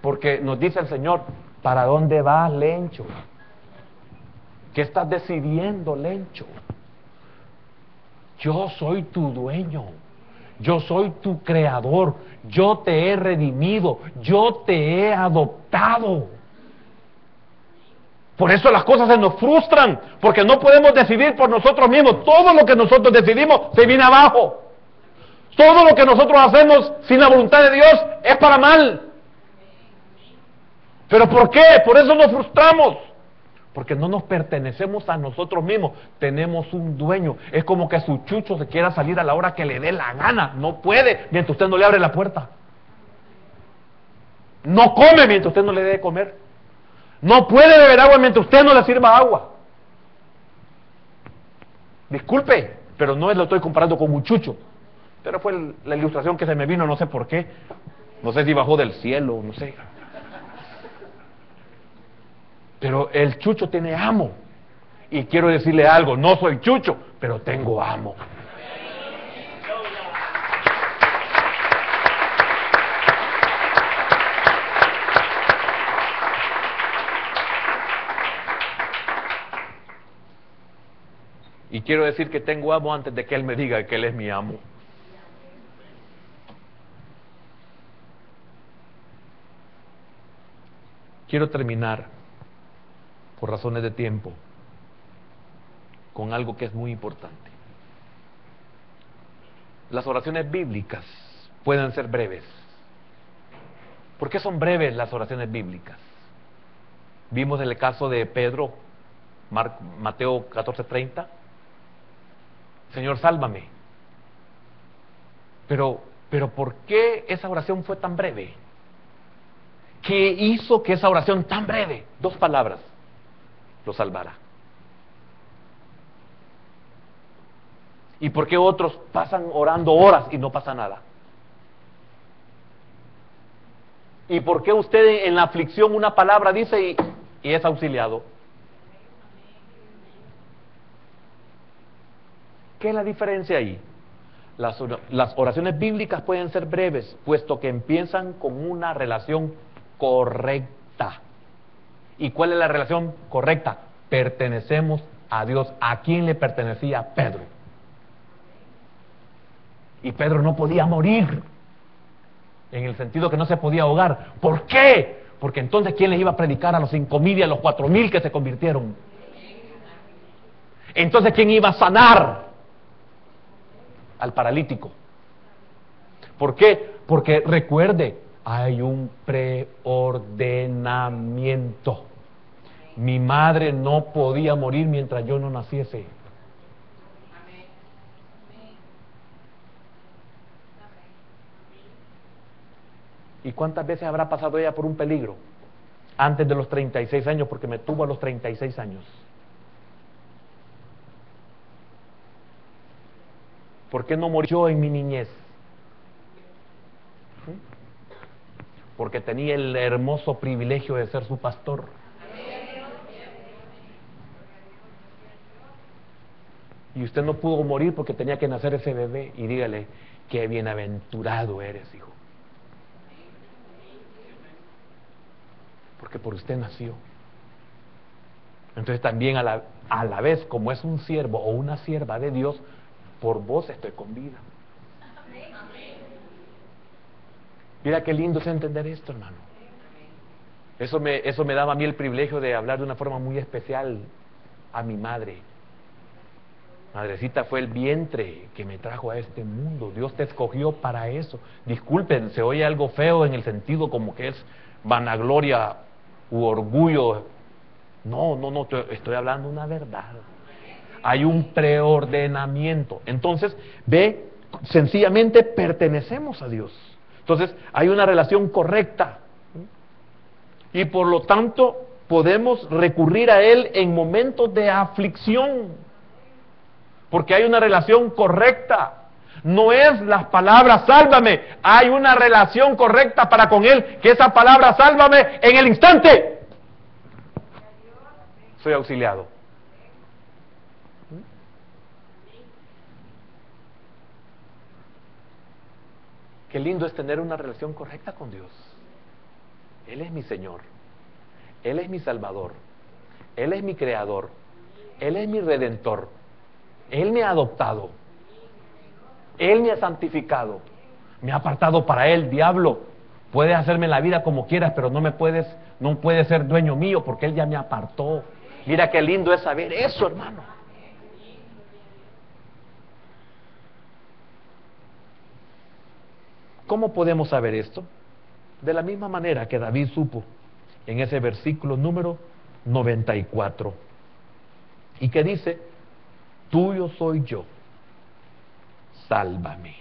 Porque nos dice el Señor, ¿para dónde vas, Lencho? ¿Qué estás decidiendo, Lencho? Yo soy tu dueño, yo soy tu creador, yo te he redimido, yo te he adoptado. Por eso las cosas se nos frustran, porque no podemos decidir por nosotros mismos. Todo lo que nosotros decidimos se viene abajo. Todo lo que nosotros hacemos sin la voluntad de Dios es para mal. ¿Pero por qué? Por eso nos frustramos. Porque no nos pertenecemos a nosotros mismos. Tenemos un dueño. Es como que su chucho se quiera salir a la hora que le dé la gana. No puede mientras usted no le abre la puerta. No come mientras usted no le dé de comer. No puede beber agua mientras usted no le sirva agua. Disculpe, pero no lo estoy comparando con un chucho. Pero fue la ilustración que se me vino, no sé por qué. No sé si bajó del cielo, no sé. Pero el chucho tiene amo. Y quiero decirle algo, no soy chucho, pero tengo amo. Y quiero decir que tengo amo antes de que él me diga que él es mi amo. Quiero terminar, por razones de tiempo, con algo que es muy importante. Las oraciones bíblicas pueden ser breves. ¿Por qué son breves las oraciones bíblicas? Vimos el caso de Pedro, Mateo 14:30. Señor, sálvame. Pero ¿por qué esa oración fue tan breve? ¿Qué hizo que esa oración tan breve, 2 palabras, lo salvara? ¿Y por qué otros pasan orando horas y no pasa nada? ¿Y por qué usted en la aflicción una palabra dice y es auxiliado? ¿Qué es la diferencia ahí? Las oraciones bíblicas pueden ser breves, puesto que empiezan con una relación correcta. ¿Y cuál es la relación correcta? Pertenecemos a Dios. ¿A quién le pertenecía Pedro? Y Pedro no podía morir, en el sentido que no se podía ahogar. ¿Por qué? Porque entonces ¿quién les iba a predicar a los 5,000 y a los 4,000 que se convirtieron? Entonces ¿quién iba a sanar al paralítico? ¿Por qué? Porque recuerde, hay un preordenamiento. Mi madre no podía morir mientras yo no naciese. ¿Y cuántas veces habrá pasado ella por un peligro? Antes de los 36 años, porque me tuvo a los 36 años. ¿Por qué no murió en mi niñez? Porque tenía el hermoso privilegio de ser su pastor. Y usted no pudo morir porque tenía que nacer ese bebé. Y dígale, qué bienaventurado eres, hijo. Porque por usted nació. Entonces también a la vez, como es un siervo o una sierva de Dios, por vos estoy con vida. Mira qué lindo es entender esto, hermano. Eso me daba a mí el privilegio de hablar de una forma muy especial a mi madre. Madrecita, fue el vientre que me trajo a este mundo. Dios te escogió para eso. Disculpen, se oye algo feo en el sentido como que es vanagloria u orgullo. No, estoy hablando una verdad. Hay un preordenamiento. Entonces, ve, sencillamente pertenecemos a Dios. Entonces, hay una relación correcta. Y por lo tanto, podemos recurrir a Él en momentos de aflicción. Porque hay una relación correcta. No es las palabras sálvame, hay una relación correcta para con Él, que esa palabra sálvame en el instante. Soy auxiliado. Qué lindo es tener una relación correcta con Dios. Él es mi Señor, Él es mi Salvador, Él es mi Creador, Él es mi Redentor, Él me ha adoptado, Él me ha santificado, me ha apartado para Él. Diablo, puedes hacerme la vida como quieras, pero no puedes ser dueño mío, porque Él ya me apartó. Mira qué lindo es saber eso, hermano. ¿Cómo podemos saber esto? De la misma manera que David supo en ese versículo número 94. Y que dice, tuyo soy yo, sálvame.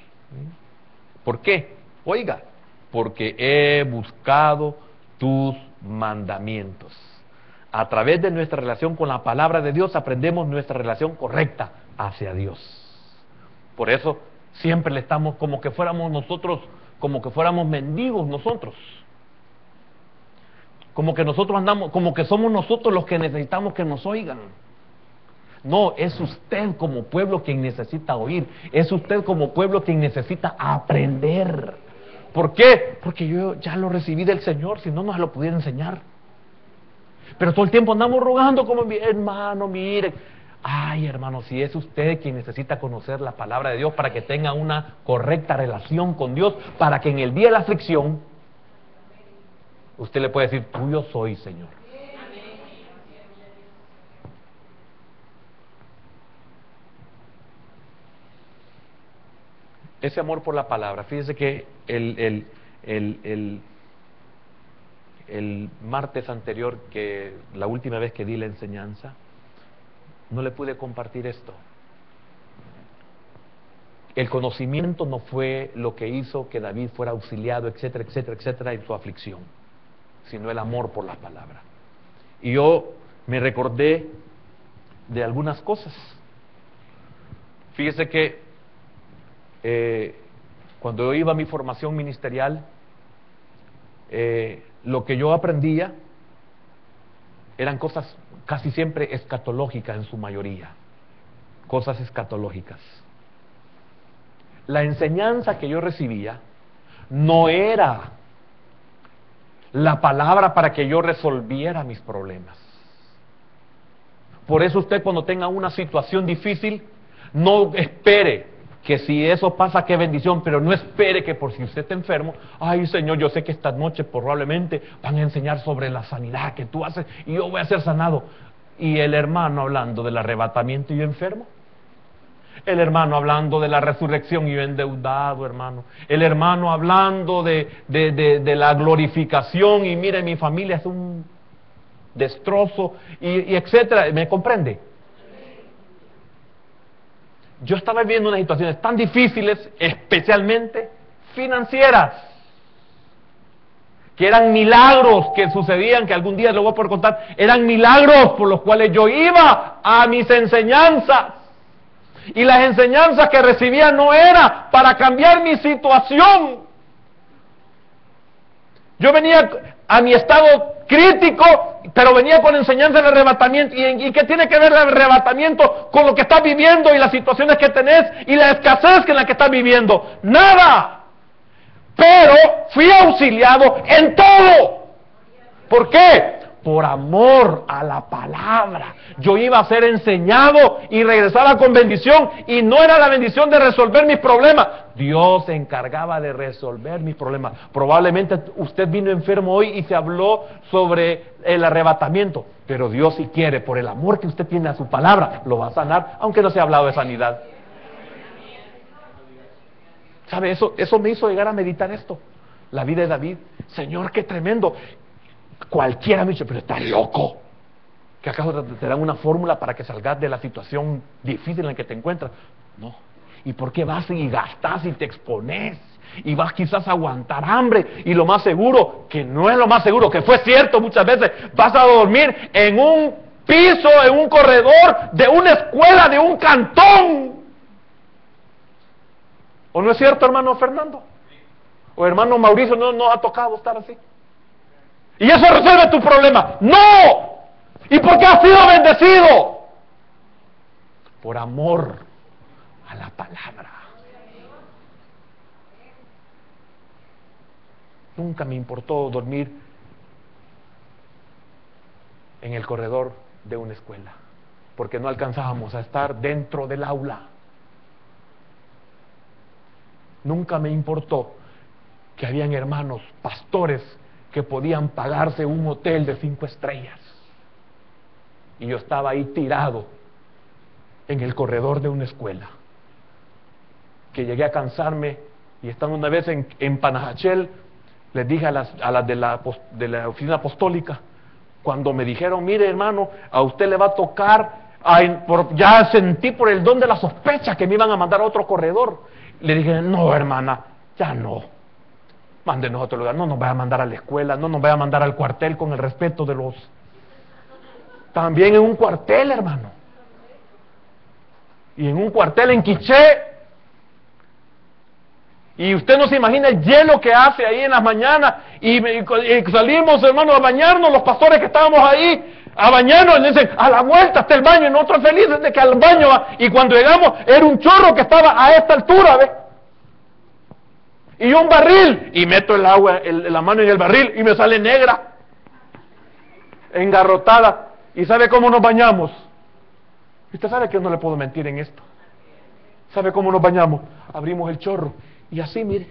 ¿Por qué? Oiga, porque he buscado tus mandamientos. A través de nuestra relación con la palabra de Dios aprendemos nuestra relación correcta hacia Dios. Por eso siempre le estamos como que fuéramos nosotros, como que fuéramos mendigos nosotros. Como que nosotros andamos, como que somos nosotros los que necesitamos que nos oigan. No, es usted como pueblo quien necesita oír. Es usted como pueblo quien necesita aprender. ¿Por qué? Porque yo ya lo recibí del Señor, si no nos lo pudiera enseñar. Pero todo el tiempo andamos rogando como, hermano, mire. Ay, hermano, si es usted quien necesita conocer la palabra de Dios para que tenga una correcta relación con Dios, para que en el día de la aflicción, usted le puede decir, tuyo soy, Señor. Ese amor por la palabra, fíjese que el martes anterior, que la última vez que di la enseñanza, no le pude compartir esto. El conocimiento no fue lo que hizo que David fuera auxiliado, etcétera, etcétera, etcétera, en su aflicción, sino el amor por la palabra. Y yo me recordé de algunas cosas. Fíjese que cuando yo iba a mi formación ministerial, lo que yo aprendía eran cosas casi siempre escatológicas en su mayoría, cosas escatológicas. La enseñanza que yo recibía no era la palabra para que yo resolviera mis problemas. Por eso usted, cuando tenga una situación difícil, no espere que si eso pasa, qué bendición, pero no espere que por si usted está enfermo, ay Señor, yo sé que esta noche probablemente van a enseñar sobre la sanidad que tú haces y yo voy a ser sanado. Y el hermano hablando del arrebatamiento y yo enfermo. El hermano hablando de la resurrección y yo endeudado, hermano. El hermano hablando de la glorificación y mire, mi familia es un destrozo y etcétera. ¿Me comprende? Yo estaba viviendo unas situaciones tan difíciles, especialmente financieras, que eran milagros que sucedían, que algún día lo voy a poder contar, eran milagros por los cuales yo iba a mis enseñanzas. Y las enseñanzas que recibía no era para cambiar mi situación. Yo venía a mi estado crítico, pero venía con enseñanza del arrebatamiento. ¿Y qué tiene que ver el arrebatamiento con lo que estás viviendo y las situaciones que tenés y la escasez en la que estás viviendo? ¡Nada! Pero fui auxiliado en todo. ¿Por qué? Por amor a la palabra. Yo iba a ser enseñado y regresaba con bendición, y no era la bendición de resolver mis problemas. Dios se encargaba de resolver mis problemas. Probablemente usted vino enfermo hoy y se habló sobre el arrebatamiento, pero Dios, si quiere, por el amor que usted tiene a su palabra, lo va a sanar, aunque no se ha hablado de sanidad. ¿Sabe? Eso me hizo llegar a meditar esto. La vida de David. Señor, qué tremendo. Cualquiera me dice, pero estás loco. ¿Que acaso te dan una fórmula para que salgas de la situación difícil en la que te encuentras? No. ¿Y por qué vas y gastas y te expones? Y vas quizás a aguantar hambre. Y lo más seguro, que no es lo más seguro, que fue cierto muchas veces, vas a dormir en un piso, en un corredor de una escuela, de un cantón. ¿O no es cierto, hermano Fernando? ¿O hermano Mauricio no ha tocado estar así? ¿Y eso resuelve tu problema? ¡No! ¿Y por qué has sido bendecido? Por amor a la palabra. Nunca me importó dormir en el corredor de una escuela, porque no alcanzábamos a estar dentro del aula. Nunca me importó que habían hermanos pastores que podían pagarse un hotel de 5 estrellas. Y yo estaba ahí tirado en el corredor de una escuela. Que llegué a cansarme, y estando una vez en Panajachel, les dije a las de la oficina apostólica, cuando me dijeron, mire hermano, a usted le va a tocar, ya sentí por el don de la sospecha que me iban a mandar a otro corredor. Le dije, no hermana, ya no. Mándenos a otro lugar, no nos vaya a mandar a la escuela, no nos vaya a mandar al cuartel, con el respeto de los... También en un cuartel, hermano. y en un cuartel en Quiché. Y usted no se imagina el hielo que hace ahí en las mañanas. Y salimos, hermanos, a bañarnos, los pastores que estábamos ahí, a bañarnos, y dicen, a la vuelta está el baño, y nosotros felices de que al baño va. Y cuando llegamos, era un chorro que estaba a esta altura, ¿ves? Y un barril, y meto el agua, la mano en el barril, y me sale negra, engarrotada. ¿Y sabe cómo nos bañamos? Usted sabe que yo no le puedo mentir en esto. ¿Sabe cómo nos bañamos? Abrimos el chorro, y así, mire,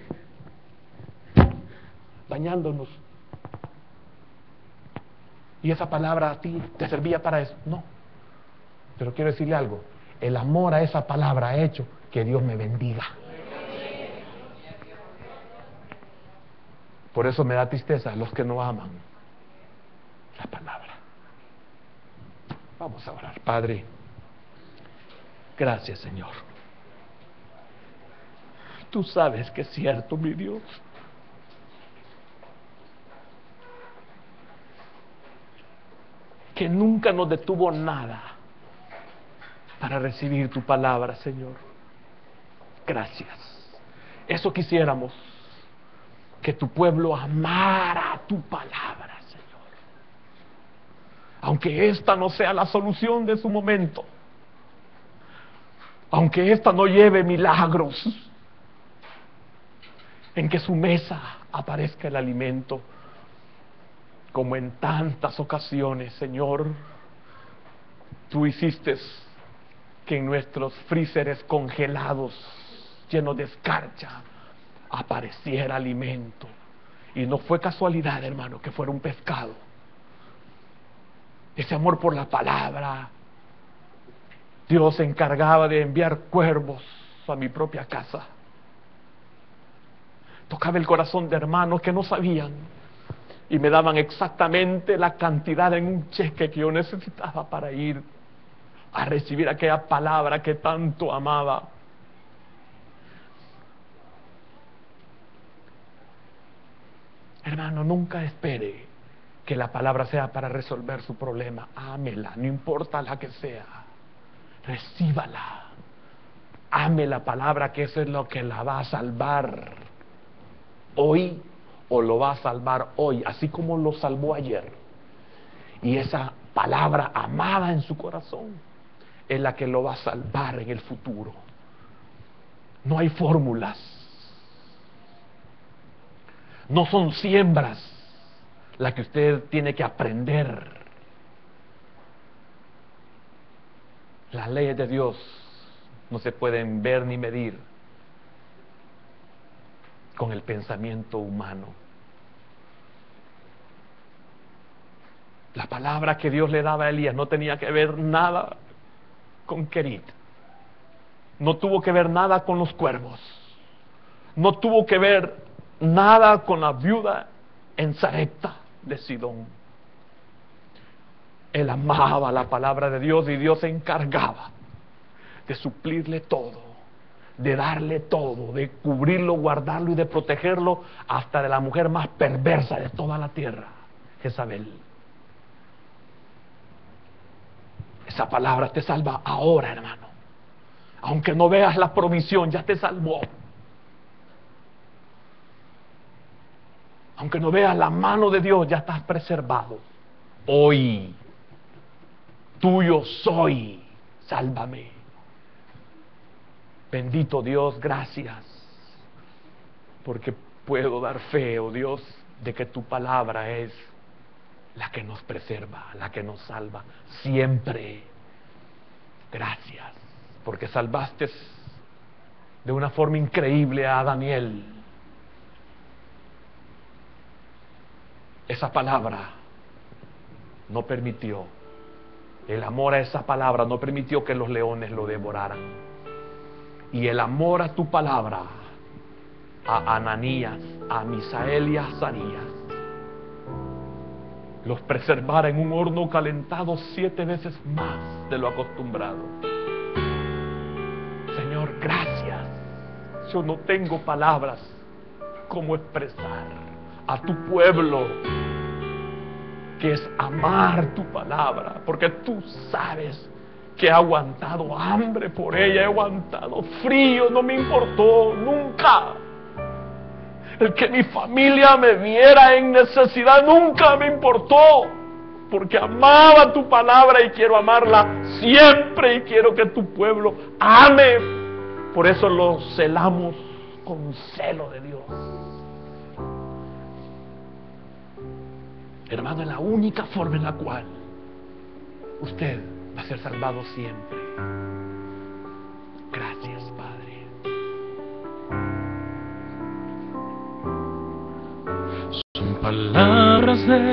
bañándonos. ¿Y esa palabra a ti te servía para eso? No. Pero quiero decirle algo, el amor a esa palabra ha hecho que Dios me bendiga. Por eso me da tristeza a los que no aman la palabra. Vamos a orar. Padre, gracias, Señor. Tú sabes que es cierto, mi Dios. Que nunca nos detuvo nada para recibir tu palabra, Señor. Gracias. Eso quisiéramos, que tu pueblo amara tu palabra, Señor. Aunque esta no sea la solución de su momento, aunque esta no lleve milagros, en que su mesa aparezca el alimento, como en tantas ocasiones, Señor, tú hiciste que en nuestros freezeres congelados, llenos de escarcha, apareciera alimento. Y no fue casualidad, hermano, que fuera un pescado. Ese amor por la palabra, Dios se encargaba de enviar cuervos a mi propia casa. Tocaba el corazón de hermanos que no sabían y me daban exactamente la cantidad en un cheque que yo necesitaba para ir a recibir aquella palabra que tanto amaba. Hermano, nunca espere que la palabra sea para resolver su problema. Ámela, no importa la que sea. Recíbala. Ame la palabra, que eso es lo que la va a salvar hoy, o lo va a salvar hoy, así como lo salvó ayer. Y esa palabra amada en su corazón es la que lo va a salvar en el futuro. No hay fórmulas, no son siembras la que usted tiene que aprender. Las leyes de Dios no se pueden ver ni medir con el pensamiento humano. La palabra que Dios le daba a Elías no tenía que ver nada con Querit, no tuvo que ver nada con los cuervos, no tuvo que ver nada con la viuda en Sarepta de Sidón. Él amaba la palabra de Dios y Dios se encargaba de suplirle todo, de darle todo, de cubrirlo, guardarlo y de protegerlo hasta de la mujer más perversa de toda la tierra, Jezabel. Esa palabra te salva ahora, hermano. Aunque no veas la provisión, ya te salvó. Aunque no veas la mano de Dios, ya estás preservado. Hoy, tuyo soy, sálvame. Bendito Dios, gracias, porque puedo dar fe, oh Dios, de que tu palabra es la que nos preserva, la que nos salva siempre. Gracias, porque salvaste de una forma increíble a Daniel. Esa palabra no permitió, el amor a esa palabra no permitió que los leones lo devoraran. Y el amor a tu palabra, a Ananías, a Misael y a Azarías, los preservara en un horno calentado 7 veces más de lo acostumbrado. Señor, gracias. Yo no tengo palabras como expresar a tu pueblo que es amar tu palabra, porque tú sabes que he aguantado hambre por ella, he aguantado frío, no me importó nunca. El que mi familia me viera en necesidad nunca me importó, porque amaba tu palabra y quiero amarla siempre y quiero que tu pueblo ame. Por eso lo celamos con celo de Dios. Hermano, es la única forma en la cual usted va a ser salvado siempre. Gracias, Padre. Son palabras de